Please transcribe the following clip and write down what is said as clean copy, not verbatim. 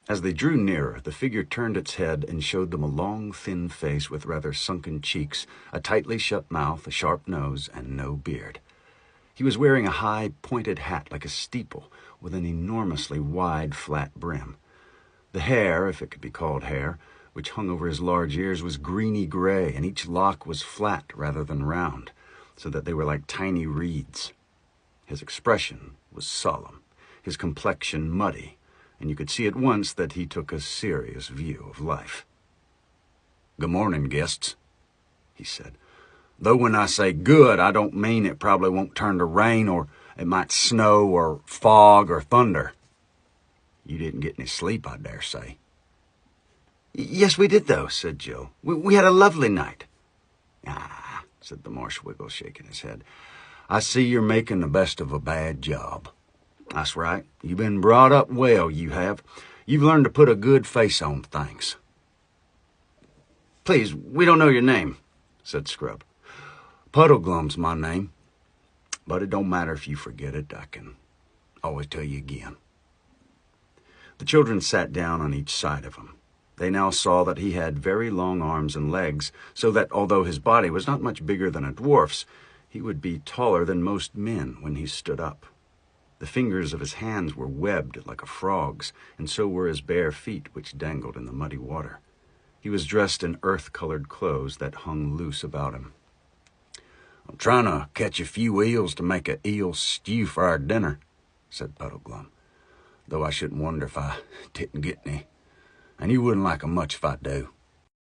As they drew nearer, the figure turned its head and showed them a long, thin face with rather sunken cheeks, a tightly shut mouth, a sharp nose, and no beard. He was wearing a high, pointed hat like a steeple, with an enormously wide, flat brim. The hair, if it could be called hair, which hung over his large ears, was greeny-gray, and each lock was flat rather than round, so that they were like tiny reeds. His expression was solemn, his complexion muddy, and you could see at once that he took a serious view of life. "Good morning, guests," he said. "Though when I say good, I don't mean it probably won't turn to rain, or it might snow, or fog, or thunder. You didn't get any sleep, I dare say." "Yes, we did, though," said Joe. We had a lovely night." "Ah," said the marshwiggle, shaking his head. "I see you're making the best of a bad job. That's right. You've been brought up well, you have. You've learned to put a good face on things." "Please, we don't know your name," said Scrub. "Puddleglum's my name. But it don't matter if you forget it. I can always tell you again." The children sat down on each side of him. They now saw that he had very long arms and legs, so that although his body was not much bigger than a dwarf's, he would be taller than most men when he stood up. The fingers of his hands were webbed like a frog's, and so were his bare feet, which dangled in the muddy water. He was dressed in earth-colored clothes that hung loose about him. "I'm trying to catch a few eels to make a eel stew for our dinner," said Puddleglum, "though I shouldn't wonder if I didn't get any. And you wouldn't like 'em much if I do."